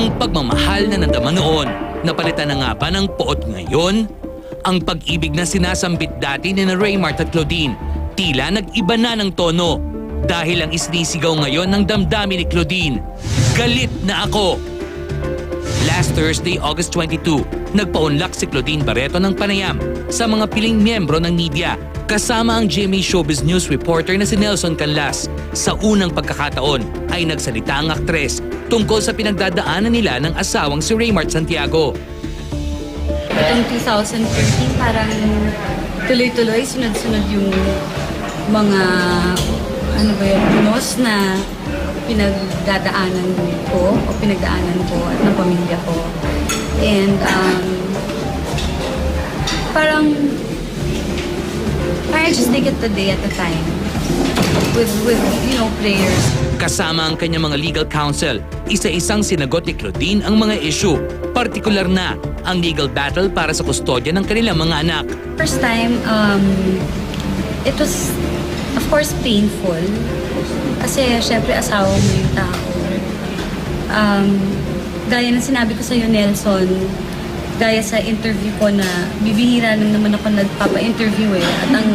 Ang pagmamahal na nandama noon, napalitan na nga ba ng poot ngayon? Ang pag-ibig na sinasambit dati ni Raymart at Claudine, tila nag-iba na ng tono. Dahil ang isinisigaw ngayon ng damdamin ni Claudine, galit na ako! Last Thursday, August 22, nagpaunlak si Claudine Barreto ng panayam sa mga piling miyembro ng media kasama ang GMA Showbiz News reporter na si Nelson Canlas. Sa unang pagkakataon ay nagsalita ang aktres tungkol sa pinagdadaanan nila ng asawang si Raymart Santiago. Itong 2013 parang tuloy-tuloy, sunod-sunod yung mga bunos na pinagdadaanan ko o pinagdaanan ko at ng pamilya ko. And parang I just take it a day at a time with prayers. Kasama ang kanyang mga legal counsel, isa-isang sinagot ni Claudine ang mga issue, partikular na ang legal battle para sa kustodya ng kanilang mga anak. First time, it was of course painful kasi syempre asawa mo yung tao. Gaya ng sinabi ko sa iyo, Nelson, gaya sa interview ko na bibihira lang naman ako nagpapa-interview At ang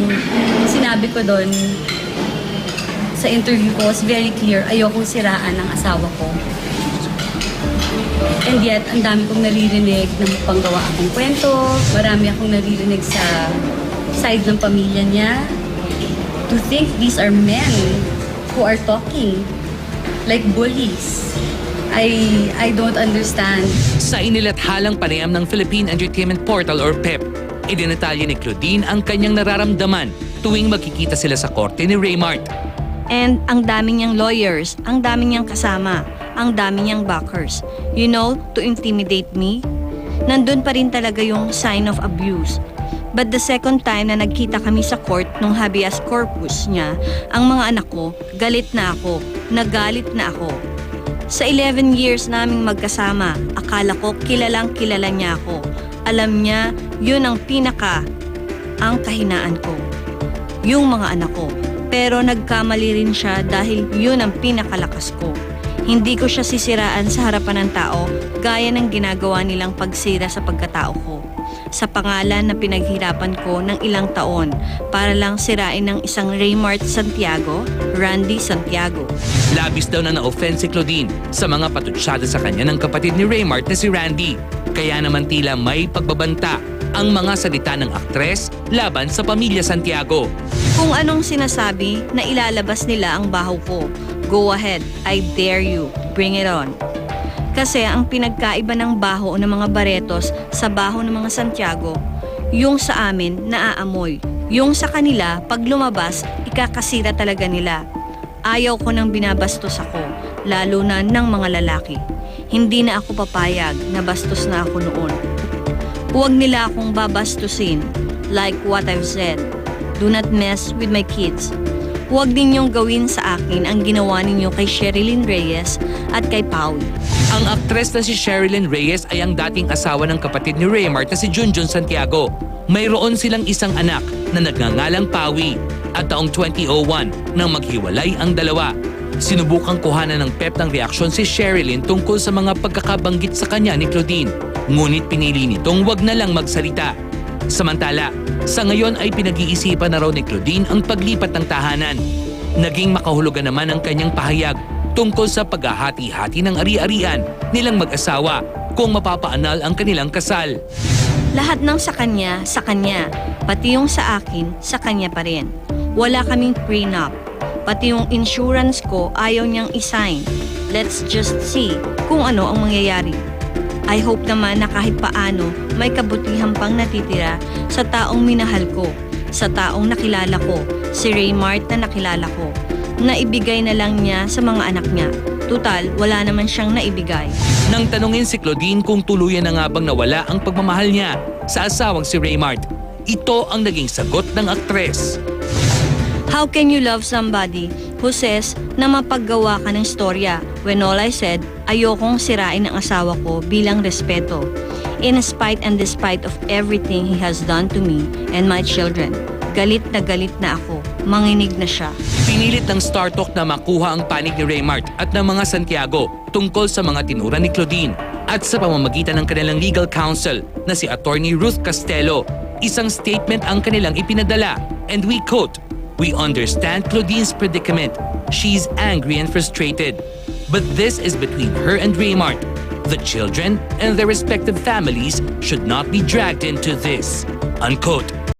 sinabi ko doon sa interview ko was very clear, ayokong siraan ng asawa ko. And yet, ang dami kong naririnig ng panggawa akong kwento, marami akong naririnig sa side ng pamilya niya. To think these are men who are talking like bullies. I don't understand. Sa inilathalang panayam ng Philippine Entertainment Portal or PEP, idinatalya ni Claudine ang kanyang nararamdaman tuwing magkikita sila sa korte ni Raymart. And ang dami niyang lawyers, ang dami niyang kasama, ang dami niyang backers. You know, to intimidate me. Nandun pa rin talaga yung sign of abuse. But the second time na nagkita kami sa court nung habeas corpus niya, ang mga anak ko, galit na ako, nagalit na ako. Sa 11 years naming magkasama, akala ko kilalang kilala niya ako. Alam niya, yun ang ang kahinaan ko. Yung mga anak ko. Pero nagkamali rin siya dahil yun ang pinakalakas ko. Hindi ko siya sisiraan sa harapan ng tao gaya ng ginagawa nilang pagsira sa pagkatao ko. Sa pangalan na pinaghirapan ko ng ilang taon para lang sirain ng isang Raymart Santiago, Randy Santiago. Labis daw na na-offend si Claudine sa mga patutsyada sa kanya ng kapatid ni Raymart na si Randy. Kaya naman tila may pagbabanta ang mga salita ng aktres laban sa pamilya Santiago. Kung anong sinasabi na ilalabas nila ang baho ko, go ahead, I dare you, bring it on. Kasi ang pinagkaiba ng baho ng mga Barretos sa baho ng mga Santiago, yung sa amin naaamoy. Yung sa kanila, pag lumabas, ikakasira talaga nila. Ayaw ko nang binabastos ako, lalo na ng mga lalaki. Hindi na ako papayag na bastos na ako noon. Huwag nila akong babastusin, like what I've said. Do not mess with my kids. Huwag ninyong gawin sa akin ang ginawa ninyo kay Sherilyn Reyes at kay Paui. Ang aktres na si Sherilyn Reyes ay ang dating asawa ng kapatid ni Raymart na si Junjun Santiago. Mayroon silang isang anak na nagngangalang Paui at taong 2001 nang maghiwalay ang dalawa. Sinubukang kuhanan ng PEP ng reaksyon si Sherilyn tungkol sa mga pagkakabanggit sa kanya ni Claudine. Ngunit pinili nitong wag na lang magsalita. Samantala, sa ngayon ay pinag-iisipan na raw ni Claudine ang paglipat ng tahanan. Naging makahulugan naman ang kanyang pahayag tungkol sa paghahati-hati ng ari-arian nilang mag-asawa kung mapapaanal ang kanilang kasal. Lahat ng sa kanya, pati yung sa akin, sa kanya pa rin. Wala kaming prenup. Pati yung insurance ko ayaw niyang i-sign. Let's just see kung ano ang mangyayari. I hope naman na kahit paano may kabutihan pang natitira sa taong minahal ko, sa taong nakilala ko, si Raymart na nakilala ko, na ibigay na lang niya sa mga anak niya. Tutal, wala naman siyang naibigay. Nang tanungin si Claudine kung tuluyan na nga bang nawala ang pagmamahal niya sa asawang si Raymart, ito ang naging sagot ng aktres. How can you love somebody who says na mapaggawa ka ng storya when all I said, ayokong sirain ang asawa ko bilang respeto, in spite and despite of everything he has done to me and my children. Galit na ako. manginig na siya. Pinilit ng Star Talk na makuha ang panig ni Raymart at ng mga Santiago tungkol sa mga tinura ni Claudine. At sa pamamagitan ng kanilang legal counsel na si Attorney Ruth Castelo, isang statement ang kanilang ipinadala. And we quote, "We understand Claudine's predicament. She's angry and frustrated. But this is between her and Raymart. The children and their respective families should not be dragged into this." Unquote.